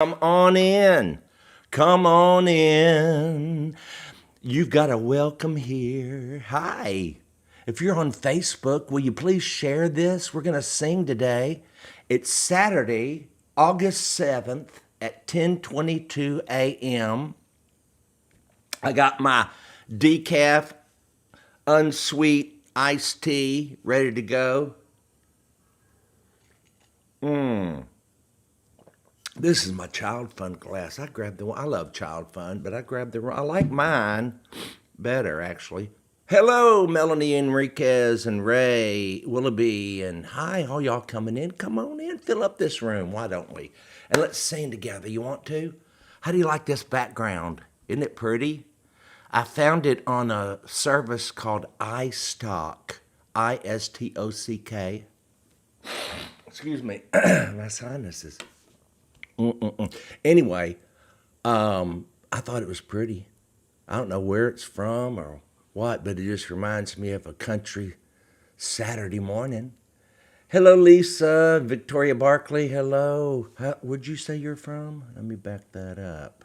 Come on in. Come on in. You've got a welcome here. Hi. If you're on Facebook, will you please share this? We're going to sing today. It's Saturday, August 7th at 10:22 a.m. I got my decaf unsweet iced tea ready to go. This is my child fun glass. I grabbed the one. I love child fun, but I grabbed the I like mine better, actually. Hello, Melanie Enriquez and Ray Willoughby, and hi, all y'all coming in. Come on in, fill up this room. Why don't we? And let's sing together. You want to? How do you like this background? Isn't it pretty? I found it on a service called iStock, iStock. Excuse me, my sinuses. Anyway, I thought it was pretty. I don't know where it's from or what, but it just reminds me of a country Saturday morning. Hello, Lisa. Victoria Barkley, hello. Where'd you say you're from? Let me back that up.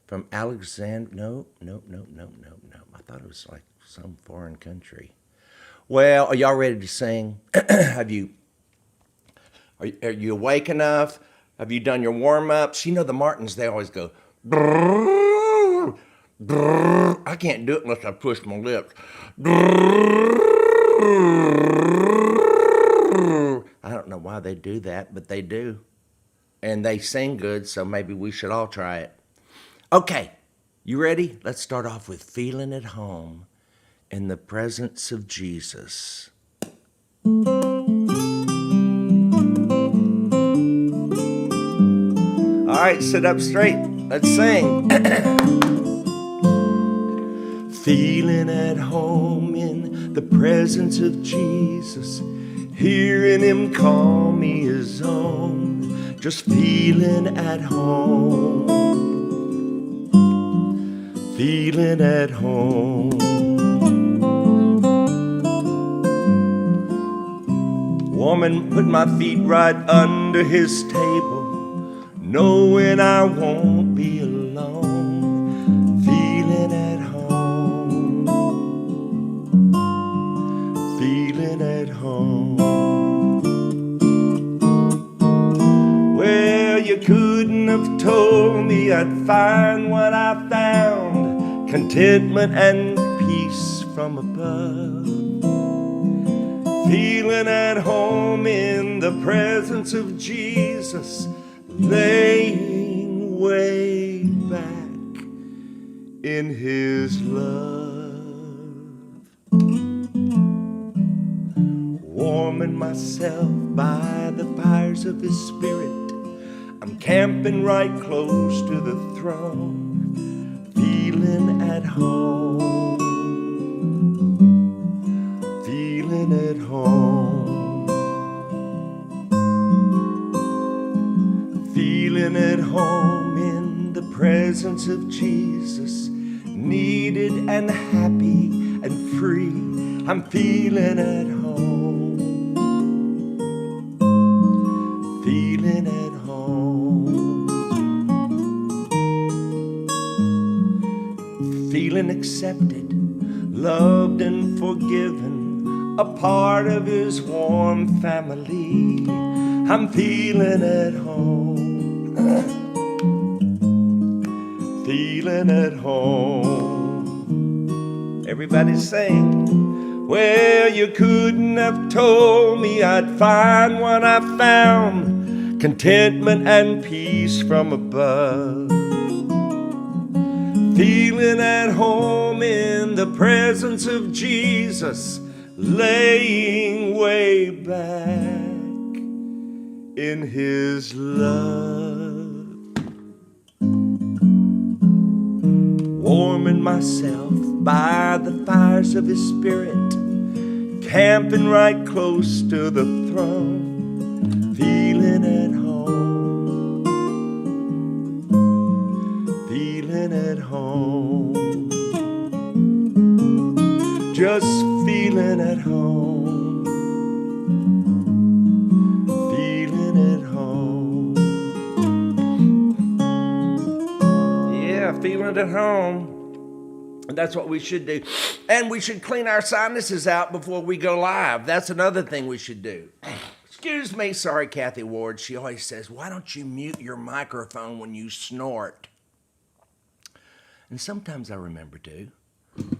From Alexander? No. I thought it was like some foreign country. Well, are y'all ready to sing? Are you awake enough? Have you done your warm-ups? You know the Martins, they always go, brrr, brrr. I can't do it unless I push my lips. Brrr. I don't know why they do that, but they do. And they sing good, so maybe we should all try it. Okay, you ready? Let's start off with Feeling at Home in the Presence of Jesus. All right, sit up straight. Let's sing. Feeling at home in the presence of Jesus, hearing him call me his own, just feeling at home. Feeling at home. Woman, put my feet right under his table, knowing I won't be alone, feeling at home, feeling at home. Well, you couldn't have told me I'd find what I found, contentment and peace from above, feeling at home in the presence of Jesus, laying way back in his love, warming myself by the fires of his spirit. I'm camping right close to the throne, feeling at home, feeling at home. Feeling at home in the presence of Jesus, needed and happy and free. I'm feeling at home, feeling at home, feeling accepted, loved and forgiven, a part of his warm family. I'm feeling at home, feeling at home. Everybody sing. Well, you couldn't have told me I'd find what I found, contentment and peace from above, feeling at home in the presence of Jesus, laying way back in his love, warming myself by the fires of his spirit, camping right close to the throne, feeling at home, feeling at home, just feeling at home. Yeah, feeling at home. And that's what we should do. And we should clean our sinuses out before we go live. That's another thing we should do. Excuse me. Sorry, Kathy Ward. She always says, why don't you mute your microphone when you snort? And sometimes I remember to.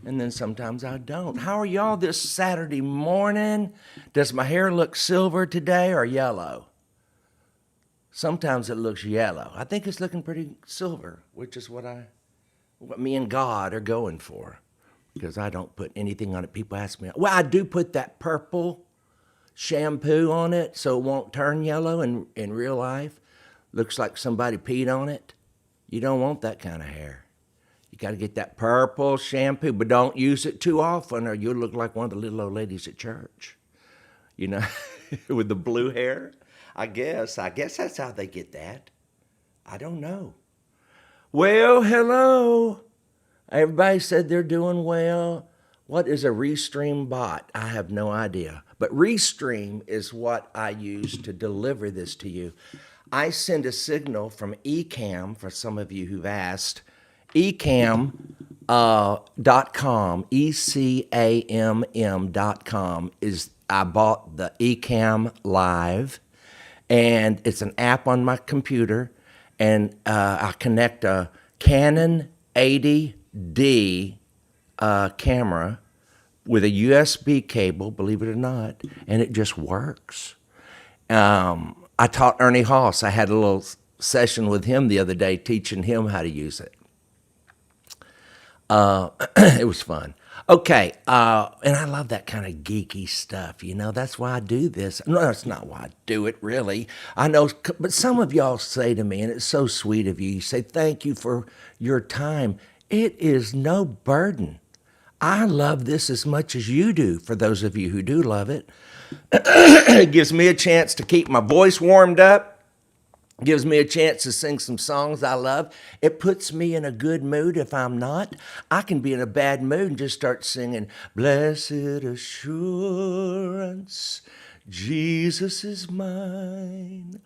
And then sometimes I don't. How are y'all this Saturday morning? Does my hair look silver today or yellow? Sometimes it looks yellow. I think it's looking pretty silver, which is what me and God are going for, because I don't put anything on it. People ask me, well, I do put that purple shampoo on it so it won't turn yellow in real life. Looks like somebody peed on it. You don't want that kind of hair. You got to get that purple shampoo, but don't use it too often or you'll look like one of the little old ladies at church, you know, with the blue hair. I guess that's how they get that. I don't know. Well, hello. Everybody said they're doing well. What is a Restream bot? I have no idea. But Restream is what I use to deliver this to you. I send a signal from Ecamm, for some of you who've asked, ecamm.com, ECAMM.com is, I bought the Ecamm Live, and it's an app on my computer. And I connect a Canon 80D camera with a USB cable, believe it or not, and it just works. I taught Ernie Haas. I had a little session with him the other day teaching him how to use it. It was fun. Okay, and I love that kind of geeky stuff, you know. That's why I do this. No, that's not why I do it, really. I know, but some of y'all say to me, and it's so sweet of you, you say, thank you for your time. It is no burden. I love this as much as you do, for those of you who do love it. It gives me a chance to keep my voice warmed up. Gives me a chance to sing some songs I love. It puts me in a good mood. If I'm not, I can be in a bad mood and just start singing, Blessed Assurance, Jesus is mine.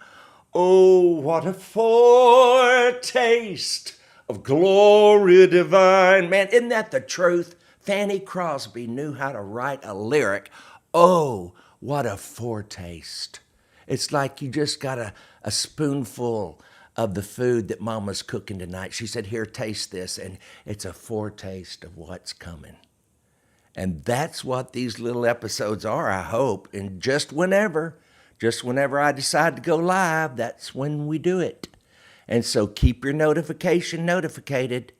Oh, what a foretaste of glory divine. Man, isn't that the truth? Fanny Crosby knew how to write a lyric. Oh, what a foretaste. It's like you just got a spoonful of the food that Mama's cooking tonight. She said, here, taste this. And it's a foretaste of what's coming. And that's what these little episodes are, I hope. And just whenever I decide to go live, that's when we do it. And so keep your notification notificated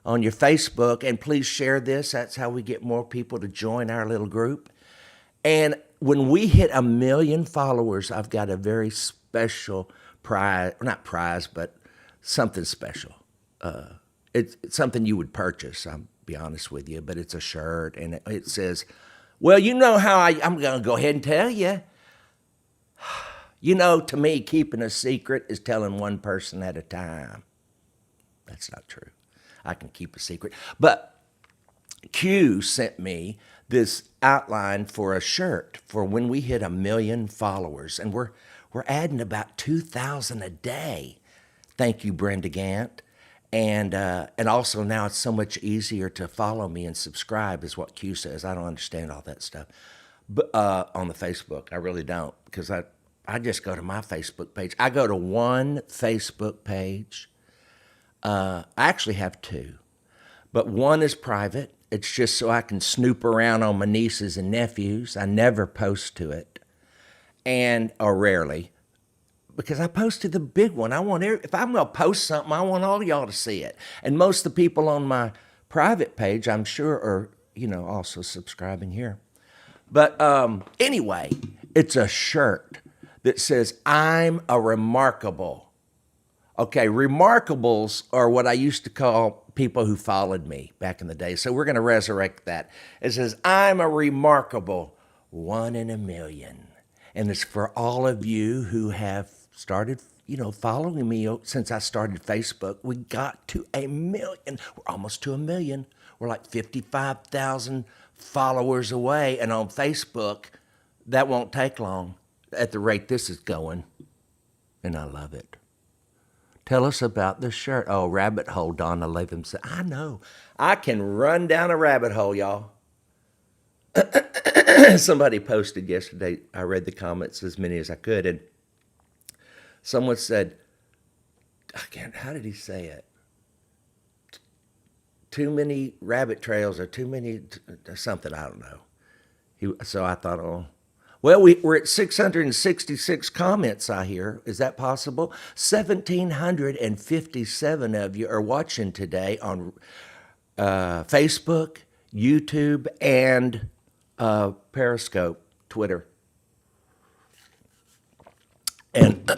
on your Facebook. And please share this. That's how we get more people to join our little group. And when we hit 1 million followers, I've got a very special prize, not prize, but something special. It's something you would purchase, I'll be honest with you, but it's a shirt, and it says, well, you know how I'm going to go ahead and tell you. You know, to me, keeping a secret is telling one person at a time. That's not true. I can keep a secret. But Q sent me this outline for a shirt for when we hit 1 million followers, and we're adding about 2,000 a day. Thank you, Brenda Gant, and also now it's so much easier to follow me and subscribe, is what Q says. I don't understand all that stuff, but on the Facebook, I really don't, because I just go to my Facebook page. I go to one Facebook page. I actually have two, but one is private. It's just so I can snoop around on my nieces and nephews. I never post to it, or rarely, because I post to the big one. If I'm going to post something, I want all y'all to see it. And most of the people on my private page, I'm sure, are, also subscribing here. But anyway, it's a shirt that says, I'm a remarkable. Okay, remarkables are what I used to call people who followed me back in the day. So we're going to resurrect that. It says, I'm a remarkable 1 in 1 million. And it's for all of you who have started, following me since I started Facebook. We got to 1 million. We're almost to 1 million. We're like 55,000 followers away. And on Facebook, that won't take long at the rate this is going. And I love it. Tell us about the shirt. Oh, rabbit hole, Donna Latham said. I know. I can run down a rabbit hole, y'all. Somebody posted yesterday, I read the comments as many as I could, and someone said, how did he say it? Too many rabbit trails or too many, something, I don't know. So I thought, oh, well, we're at 666 comments, I hear. Is that possible? 1,757 of you are watching today on Facebook, YouTube, and Periscope, Twitter. And,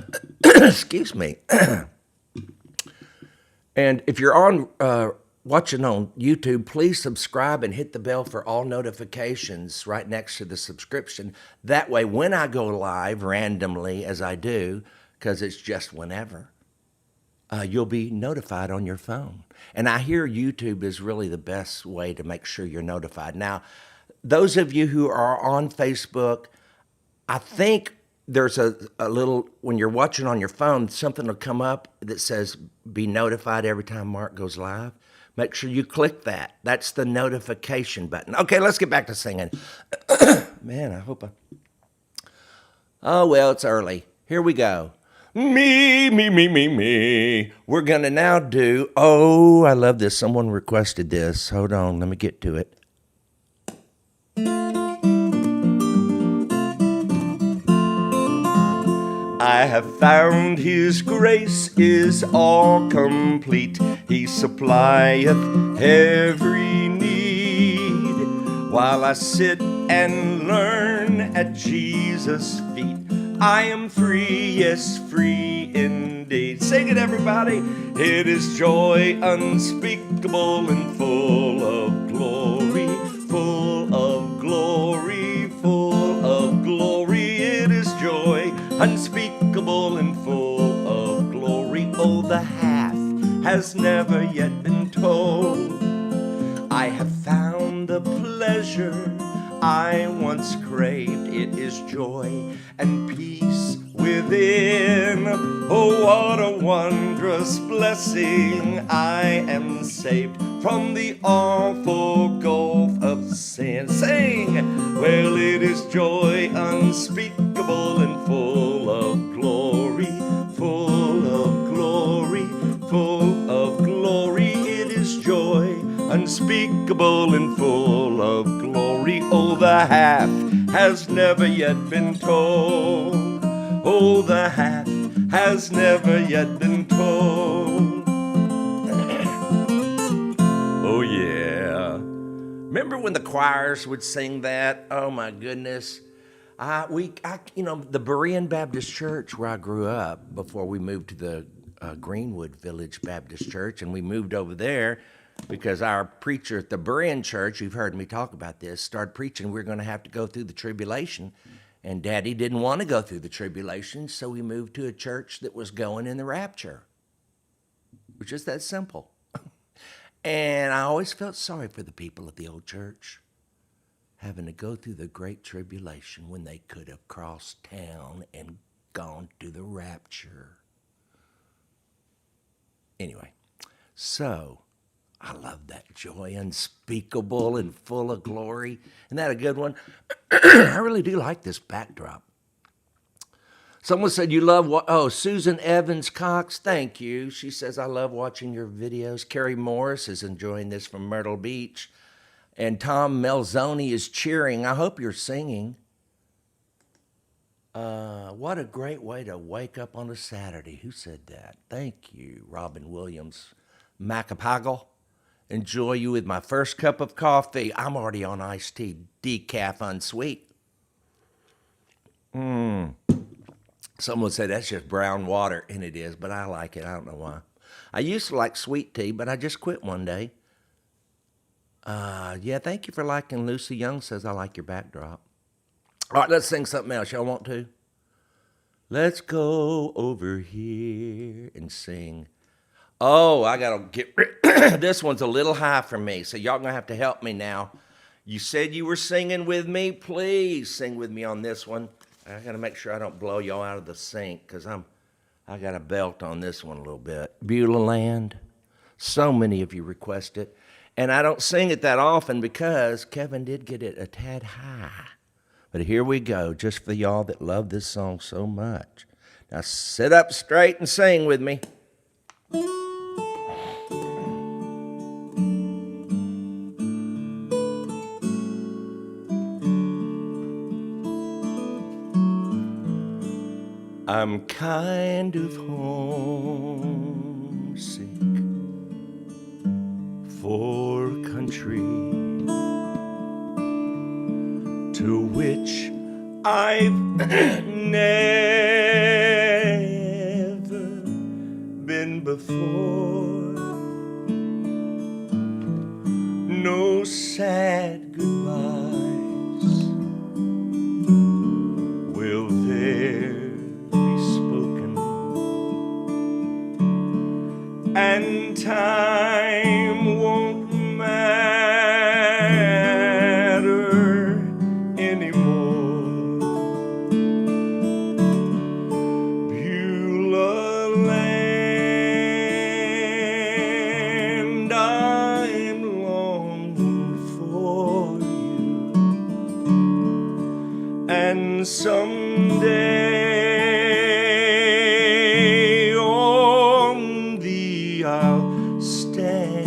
excuse me. And if you're on watching on YouTube, please subscribe and hit the bell for all notifications right next to the subscription. That way, when I go live randomly, as I do, because it's just whenever, you'll be notified on your phone. And I hear YouTube is really the best way to make sure you're notified. Now, those of you who are on Facebook, I think there's a little, when you're watching on your phone, something will come up that says, be notified every time Mark goes live. Make sure you click that. That's the notification button. Okay, let's get back to singing. Man, I hope Oh, well, it's early. Here we go. Me. We're going to now do, oh, I love this. Someone requested this. Hold on, let me get to it. I have found his grace is all complete. He supplieth every need. While I sit and learn at Jesus' feet, I am free, yes, free indeed. Sing it, everybody. It is joy unspeakable and full of glory, full of glory, full of glory. It is joy unspeakable and full of glory. Oh, the half has never yet been told. I have found the pleasure I once craved. It is joy and peace within. Oh, what a wondrous blessing. I am saved from the awful gulf of sin. Sing! Well, it is joy unspeakable and full of glory, full of glory, full of glory. It is joy unspeakable and full of glory. Oh, the half has never yet been told. Oh, the half has never yet been told. Oh, yeah. Remember when the choirs would sing that? Oh, my goodness. The Berean Baptist Church where I grew up before we moved to the Greenwood Village Baptist Church, and we moved over there because our preacher at the Berean Church, you've heard me talk about this, started preaching we're going to have to go through the tribulation. And Daddy didn't want to go through the tribulation, so we moved to a church that was going in the rapture. Which is that simple. And I always felt sorry for the people at the old church having to go through the great tribulation when they could have crossed town and gone to the rapture. Anyway, so I love that joy unspeakable and full of glory. Isn't that a good one? I really do like this backdrop. Someone said you love Susan Evans Cox, thank you. She says, I love watching your videos. Carrie Morris is enjoying this from Myrtle Beach. And Tom Melzoni is cheering. I hope you're singing. What a great way to wake up on a Saturday. Who said that? Thank you, Robin Williams. Macapagal. Enjoy you with my first cup of coffee. I'm already on iced tea, decaf unsweet. Someone said that's just brown water, and it is, but I like it. I don't know why. I used to like sweet tea, but I just quit one day. Yeah, thank you for liking. Lucy Young says I like your backdrop. All right, let's sing something else. Y'all want to? Let's go over here and sing. Oh, I got to get this one's a little high for me, so y'all going to have to help me now. You said you were singing with me. Please sing with me on this one. I got to make sure I don't blow y'all out of the sync because I'm I got a belt on this one a little bit. Beulah Land. So many of you request it. And I don't sing it that often because Kevin did get it a tad high. But here we go, just for y'all that love this song so much. Now sit up straight and sing with me. I'm kind of homesick for country to which I've never been before. No sad goodbyes will there be spoken, and time won't matter anymore. Beulah Land, I'm longing for you, and someday on thee I'll stand.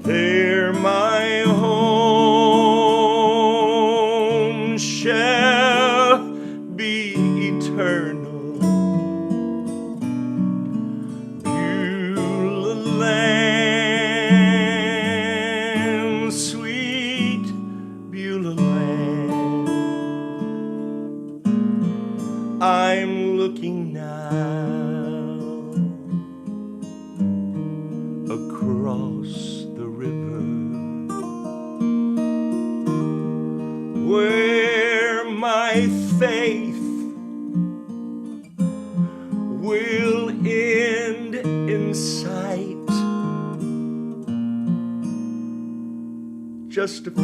There my home shall be eternal. Beulah Land, sweet Beulah Land. I'm looking now across the river where my faith will end in sight. Just a few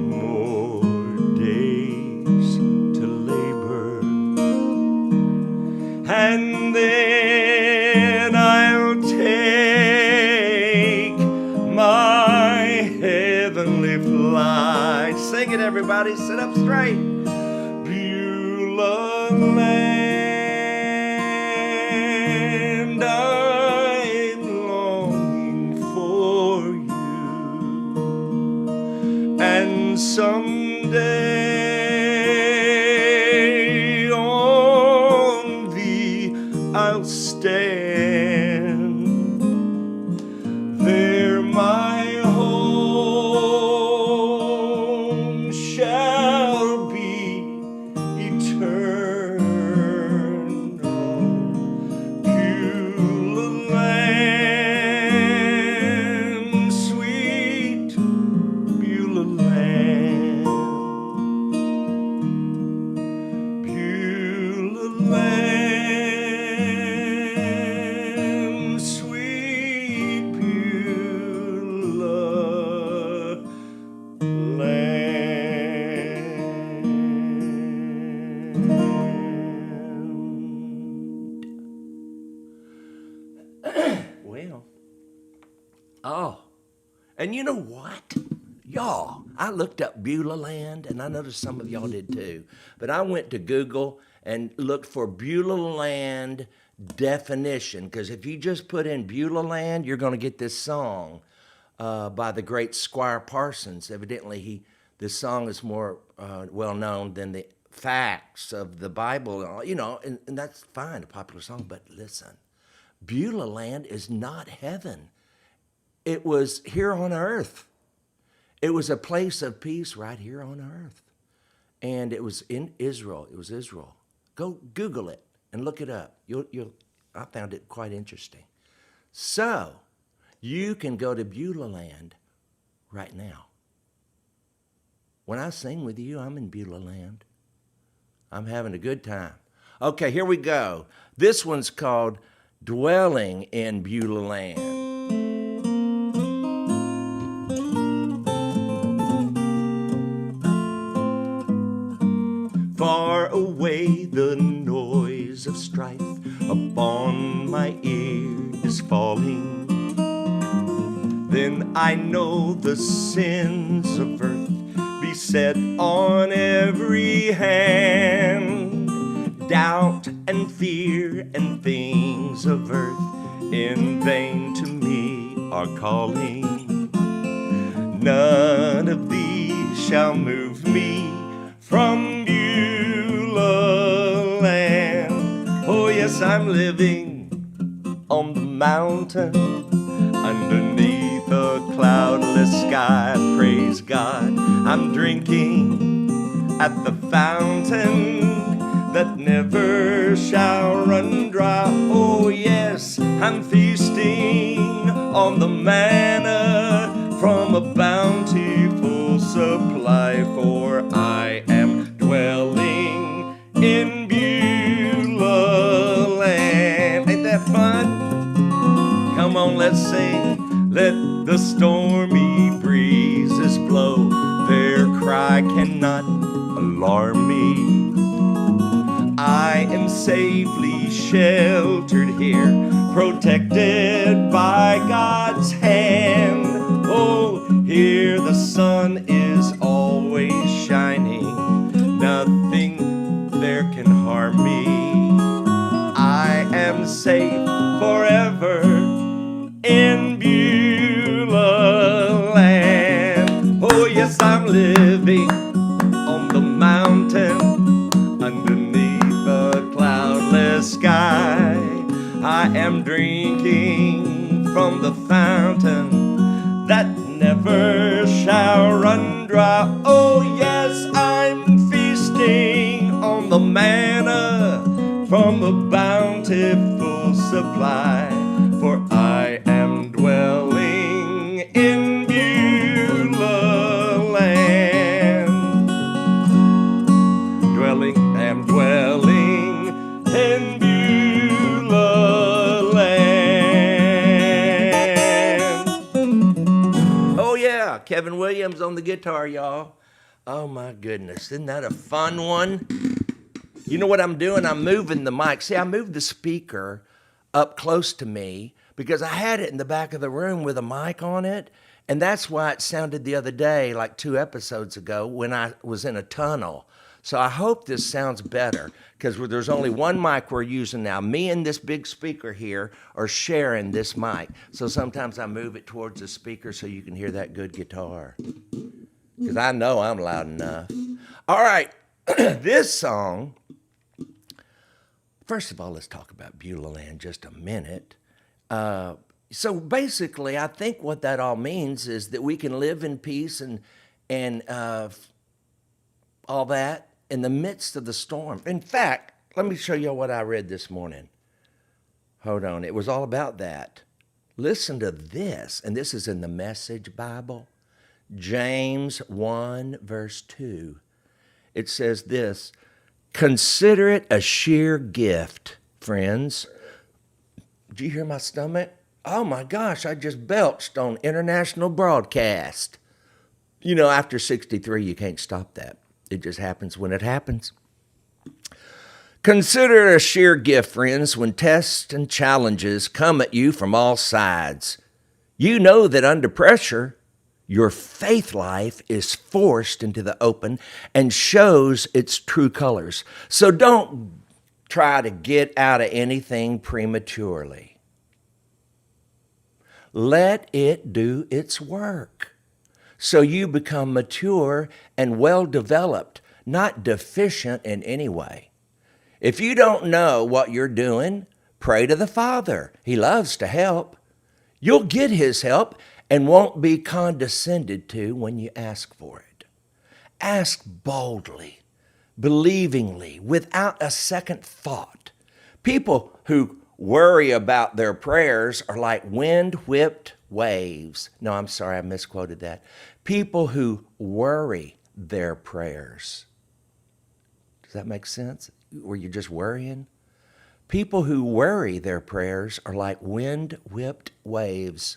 more days to labor, and then I'll take my heavenly flight. Sing it, everybody. Sit up straight. Beulah Land, I'm longing for you, and someday on thee I'll stand. There my home shall be eternal. Beulah Land, sweet Beulah Land. Beulah Land, sweet Beulah Land. Well, oh, and you know what? Y'all, I looked up Beulah Land, and I noticed some of y'all did too. But I went to Google and looked for Beulah Land definition, because if you just put in Beulah Land, you're going to get this song by the great Squire Parsons. Evidently, this song is more well known than the facts of the Bible, you know, and that's fine, a popular song. But listen, Beulah Land is not heaven. It was here on earth. It was a place of peace right here on earth. And it was in Israel. It was Israel. Go Google it and look it up. I found it quite interesting. So, you can go to Beulah Land right now. When I sing with you, I'm in Beulah Land. I'm having a good time. Okay, here we go. This one's called Dwelling in Beulah Land. I know the sins of earth beset on every hand. Doubt and fear and things of earth in vain to me are calling. None of these shall move me from Beulah land. Oh yes, I'm living on the mountain underneath a cloudless sky. Praise God, I'm drinking at the fountain that never shall run dry. Oh yes, I'm feasting on the manna from a bountiful supply, for I am dwelling in Beulah land. Ain't that fun? Come on, let's sing. Let the stormy breezes blow, their cry cannot alarm me. I am safely sheltered here, protected by God's hand. Oh, here the sun is always shining, nothing there can harm me. I am safe forever in Beulah land. Oh yes, I'm living on the mountain underneath a cloudless sky. I am drinking from the fountain that never shall run dry. Oh yes, I'm feasting on the manna from a bountiful supply, for I am dwelling in Beulah land. I'm dwelling in Beulah land. Oh yeah, Kevin Williams on the guitar, y'all. Oh my goodness, isn't that a fun one? You know what I'm doing? I'm moving the mic. See, I moved the speaker up close to me because I had it in the back of the room with a mic on it. And that's why it sounded the other day, like 2 episodes ago, when I was in a tunnel. So I hope this sounds better, because there's only one mic we're using now. Me and this big speaker here are sharing this mic. So sometimes I move it towards the speaker so you can hear that good guitar, because I know I'm loud enough. All right, this song, first of all, let's talk about Beulah land just a minute. So basically, I think what that all means is that we can live in peace and all that in the midst of the storm. In fact, let me show you what I read this morning. Hold on. It was all about that. Listen to this, and this is in the Message Bible. James 1, verse 2. It says this: consider it a sheer gift, friends. Did you hear my stomach? Oh my gosh, I just belched on international broadcast. You know, after 63, you can't stop that. It just happens when it happens. Consider it a sheer gift, friends, when tests and challenges come at you from all sides. You know that under pressure, your faith life is forced into the open and shows its true colors. So don't try to get out of anything prematurely. Let it do its work, so you become mature and well-developed, not deficient in any way. If you don't know what you're doing, pray to the Father. He loves to help. You'll get His help and won't be condescended to when you ask for it. Ask boldly, believingly, without a second thought. People who worry about their prayers are like wind-whipped waves. No, I'm sorry, I misquoted that. People who worry their prayers. Does that make sense? Were you just worrying? People who worry their prayers are like wind-whipped waves.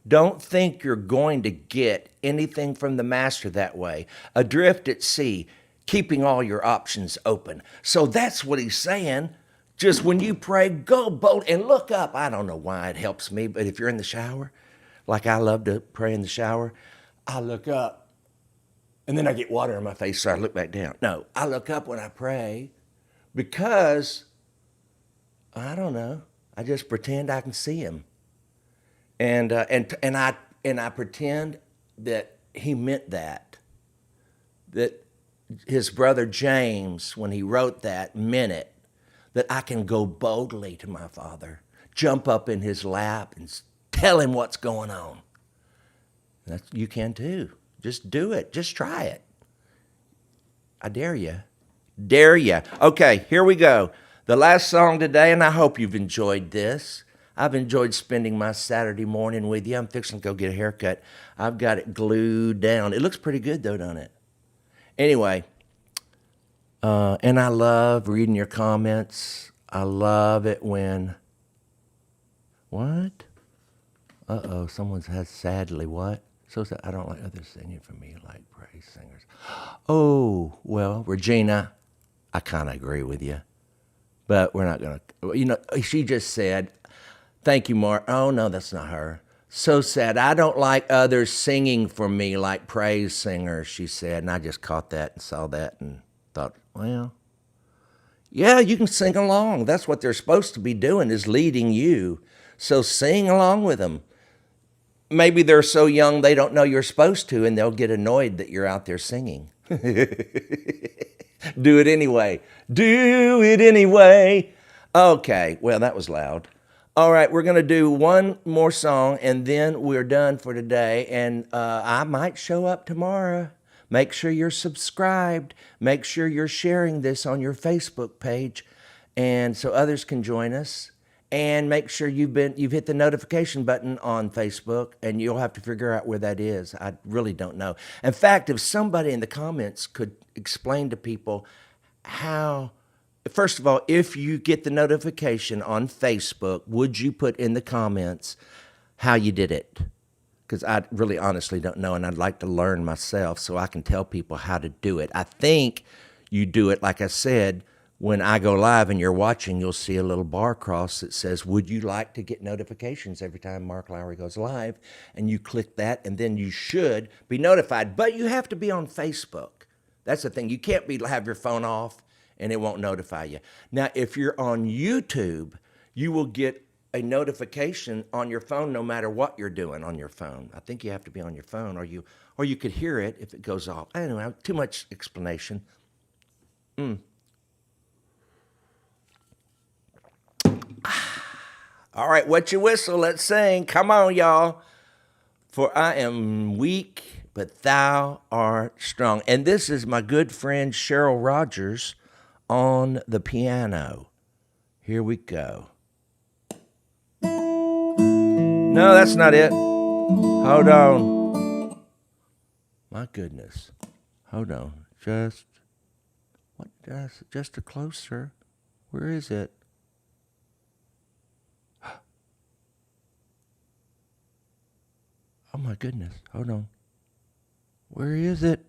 Don't think you're going to get anything from the Master that way. Adrift at sea, keeping all your options open. So that's what he's saying. Just when you pray, go bold and look up. I don't know why it helps me, but if you're in the shower, like I love to pray in the shower, I look up and then I get water on my face, so I look back down. No, I look up when I pray because, I don't know, I just pretend I can see him. And I pretend that he meant that his brother James, when he wrote that, meant it, that I can go boldly to my Father, jump up in his lap and tell him what's going on. You can too. Just do it. Just try it. I dare you. Dare you. Okay, here we go. The last song today, and I hope you've enjoyed this. I've enjoyed spending my Saturday morning with you. I'm fixing to go get a haircut. I've got it glued down. It looks pretty good though, don't it? Anyway, and I love reading your comments. I love it when, what? Uh-oh, someone has sadly what? So sad, I don't like others singing for me like praise singers. Oh, well, Regina, I kind of agree with you. But we're not going to, she just said, thank you, Mark. Oh, no, that's not her. So sad. I don't like others singing for me like praise singers, she said. And I just caught that and saw that and thought, well, yeah, you can sing along. That's what they're supposed to be doing, is leading you. So sing along with them. Maybe they're so young they don't know you're supposed to, and they'll get annoyed that you're out there singing. Do it anyway. Do it anyway. Okay, well, that was loud. All right, we're going to do one more song, and then we're done for today. And I might show up tomorrow. Make sure you're subscribed. Make sure you're sharing this on your Facebook page, and so others can join us. And make sure you've hit the notification button on Facebook, and you'll have to figure out where that is. I really don't know. In fact, if somebody in the comments could explain to people how, first of all, if you get the notification on Facebook, would you put in the comments how you did it? Because I really honestly don't know, and I'd like to learn myself so I can tell people how to do it. I think you do it, like I said, when I go live and you're watching, you'll see a little bar cross that says, would you like to get notifications every time Mark Lowry goes live? And you click that, and then you should be notified. But you have to be on Facebook. That's the thing. You can't have your phone off, and it won't notify you. Now, if you're on YouTube, you will get a notification on your phone no matter what you're doing on your phone. I think you have to be on your phone, or you could hear it if it goes off. Anyway, too much explanation. All right, wet your whistle, let's sing. Come on, y'all. For I am weak, but thou art strong. And this is my good friend Cheryl Rogers on the piano. Here we go. No, that's not it. Hold on. My goodness. Hold on. Just a closer. Where is it? Oh my goodness, hold on. Where is it?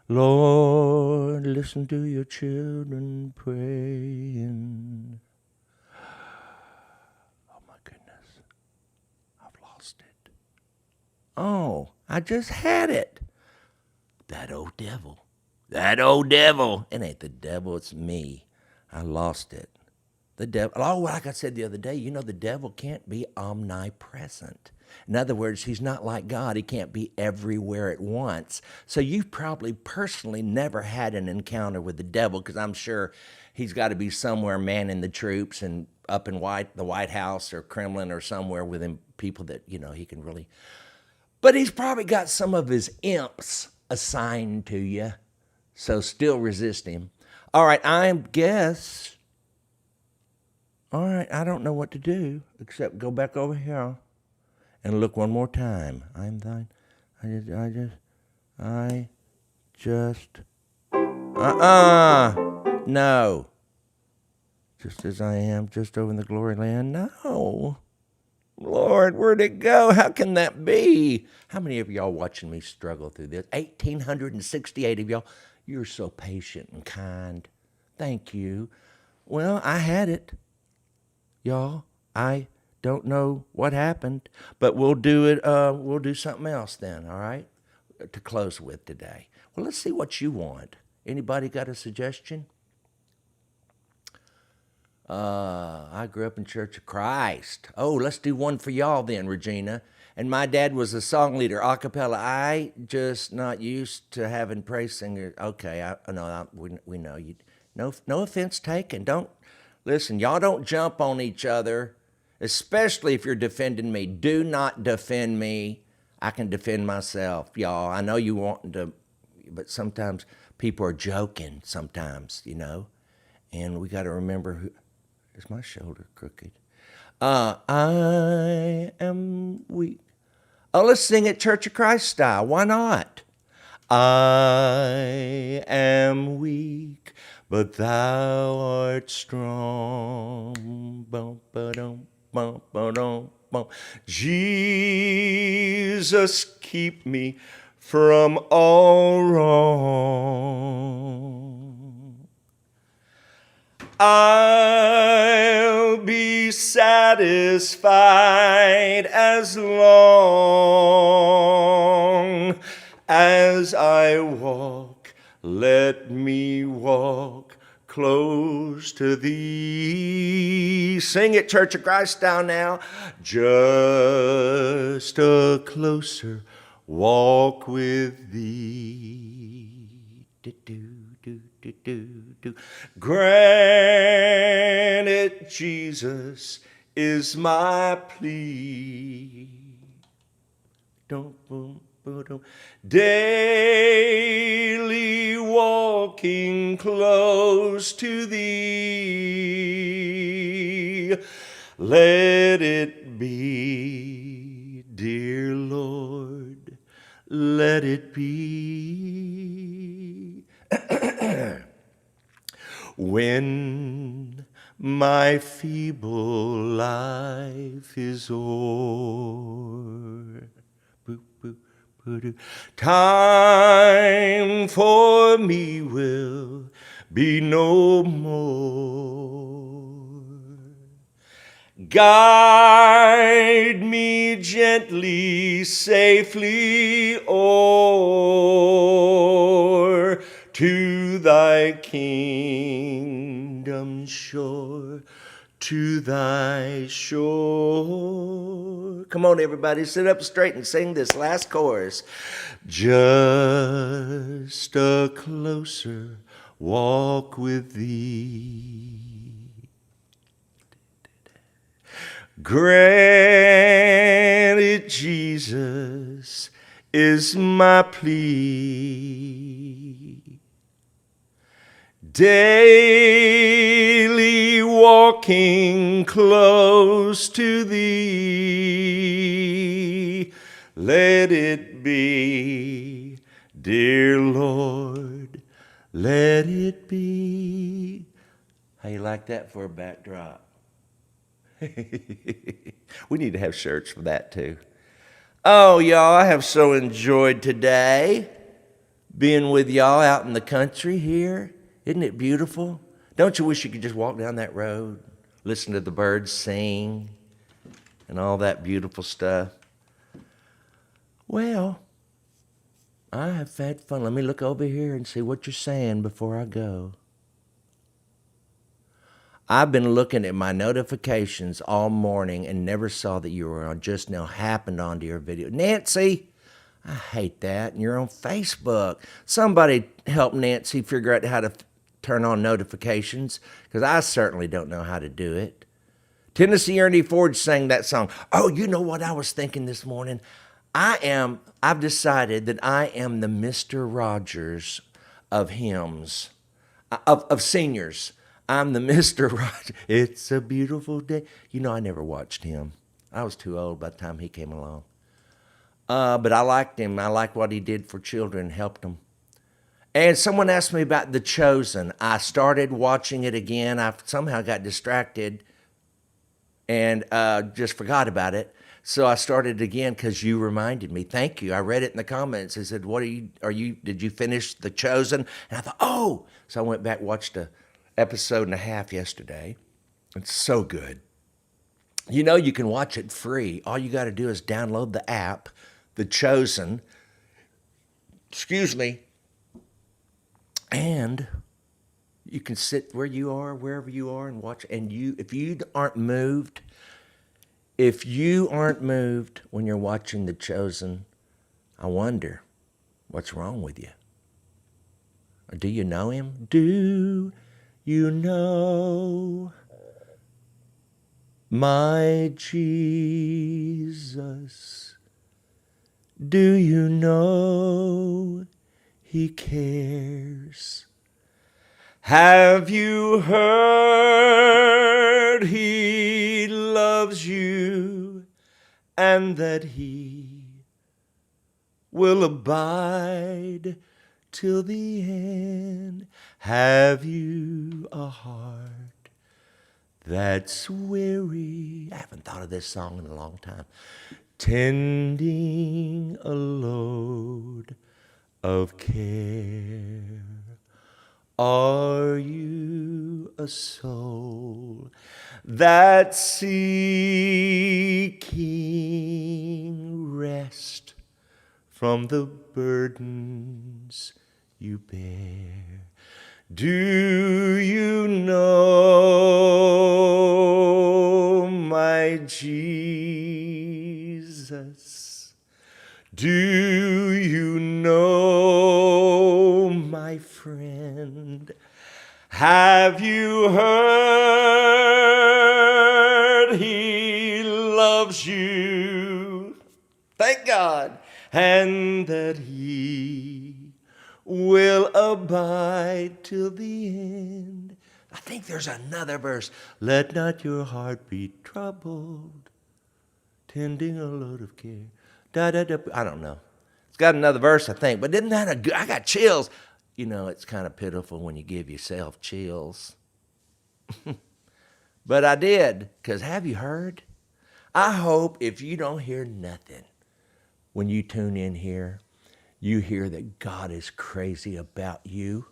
Lord, listen to your children praying. Oh my goodness, I've lost it. Oh, I just had it. That old devil. That old devil. It ain't the devil, it's me. I lost it. The devil, like I said the other day, the devil can't be omnipresent. In other words, he's not like God. He can't be everywhere at once. So you've probably personally never had an encounter with the devil, because I'm sure he's got to be somewhere manning the troops and up in the White House or Kremlin or somewhere with him, people that, he can really. But he's probably got some of his imps assigned to you. So still resist him. All right, I guess. All right, I don't know what to do except go back over here and look one more time. I'm thine. I just. No. Just as I am, just over in the glory land. No. Lord, where'd it go? How can that be? How many of y'all watching me struggle through this? 1,868 of y'all. You're so patient and kind. Thank you. Well, I had it. Y'all, I don't know what happened, but we'll do it. We'll do something else then, all right, to close with today. Well, let's see what you want. Anybody got a suggestion? I grew up in Church of Christ. Oh, let's do one for y'all then, Regina. And my dad was a song leader, a cappella. I just not used to having praise singers. Okay, we know you. No offense taken. Don't listen. Y'all don't jump on each other, especially if you're defending me. Do not defend me. I can defend myself, y'all. I know you want to, but sometimes people are joking. Sometimes, and we got to remember who. Is my shoulder crooked? I am weak. Oh, let's sing it Church of Christ style. Why not? I am weak, but thou art strong. Bum, ba-dum, bum, ba-dum, bum. Jesus, keep me from all wrong. I'll be satisfied as long as I walk. Let me walk close to thee. Sing it, Church of Christ style now. Just a closer walk with thee. Granted, Jesus is my plea. Daily walking close to thee. Let it be, dear Lord, let it be. When my feeble life is o'er, time for me will be no more. Guide me gently, safely o'er to thy kingdom shore, to thy shore. Come on, everybody, sit up straight and sing this last chorus. Just a closer walk with thee. Granted, Jesus is my plea. Daily walking close to thee. Let it be, dear Lord, let it be. How you like that for a backdrop? We need to have shirts for that too. Oh, y'all, I have so enjoyed today being with y'all out in the country here. Isn't it beautiful? Don't you wish you could just walk down that road, listen to the birds sing, and all that beautiful stuff? Well, I have had fun. Let me look over here and see what you're saying before I go. I've been looking at my notifications all morning and never saw that you were on. Just now happened onto your video. Nancy, I hate that. And you're on Facebook. Somebody help Nancy figure out how to turn on notifications, because I certainly don't know how to do it. Tennessee Ernie Ford sang that song. Oh, you know what I was thinking this morning? I've decided that I am the Mr. Rogers of hymns, of seniors. I'm the Mr. Rogers. It's a beautiful day. I never watched him. I was too old by the time he came along. But I liked him. I liked what he did for children, helped them. And someone asked me about The Chosen. I started watching it again. I somehow got distracted and just forgot about it. So I started again because you reminded me. Thank you. I read it in the comments. They said, did you finish The Chosen? And I thought, oh. So I went back, watched a episode and a half yesterday. It's so good. You know, you can watch it free. All you got to do is download the app, The Chosen, excuse me, and you can sit where you are, wherever you are, and watch. And if you aren't moved, when you're watching The Chosen, I wonder what's wrong with you. Or do you know him? Do you know my Jesus? Do you know he cares? Have you heard he loves you and that he will abide till the end? Have you a heart that's weary? I haven't thought of this song in a long time. Tending a load of care. Are you a soul that's seeking rest from the burdens you bear? Do you know my Jesus? Do you know my friend? Have you heard he loves you? Thank God. And that he will abide till the end. I think there's another verse. Let not your heart be troubled, tending a load of care. Da, da, da. I don't know. It's got another verse, I think. But isn't that a good? I got chills. You know, it's kind of pitiful when you give yourself chills. But I did, because have you heard? I hope if you don't hear nothing, when you tune in here, you hear that God is crazy about you.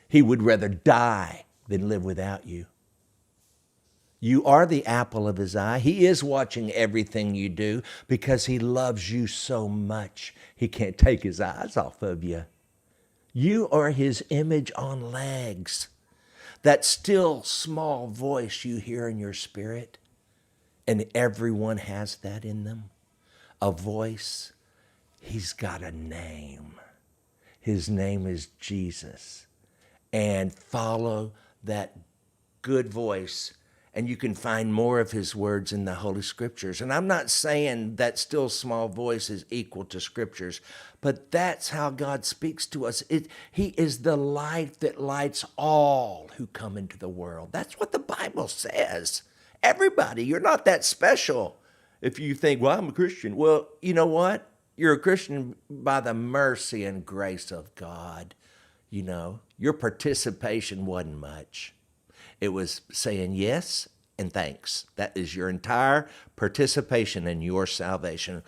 He would rather die than live without you. You are the apple of his eye. He is watching everything you do because he loves you so much. He can't take his eyes off of you. You are his image on legs. That still small voice you hear in your spirit, and everyone has that in them, a voice. He's got a name. His name is Jesus. And follow that good voice, and you can find more of his words in the Holy Scriptures. And I'm not saying that still small voice is equal to Scriptures, but that's how God speaks to us. He is the light that lights all who come into the world. That's what the Bible says. Everybody, you're not that special. If you think, well, I'm a Christian. Well, you know what? You're a Christian by the mercy and grace of God. You know, your participation wasn't much. It was saying yes and thanks. That is your entire participation in your salvation.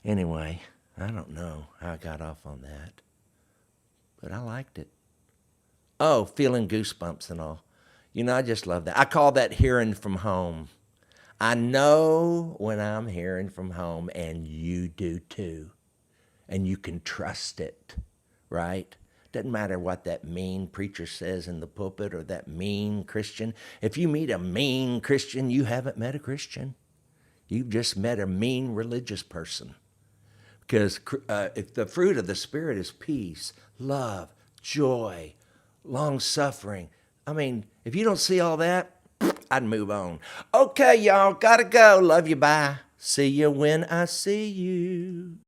Anyway, I don't know how I got off on that, but I liked it. Oh, feeling goosebumps and all. You know, I just love that. I call that hearing from home. I know when I'm hearing from home, and you do too. And you can trust it, right? Doesn't matter what that mean preacher says in the pulpit or that mean Christian. If you meet a mean Christian, you haven't met a Christian. You've just met a mean religious person. Because if the fruit of the Spirit is peace, love, joy, long-suffering. I mean, if you don't see all that, I'd move on. Okay, y'all, gotta go. Love you, bye. See you when I see you.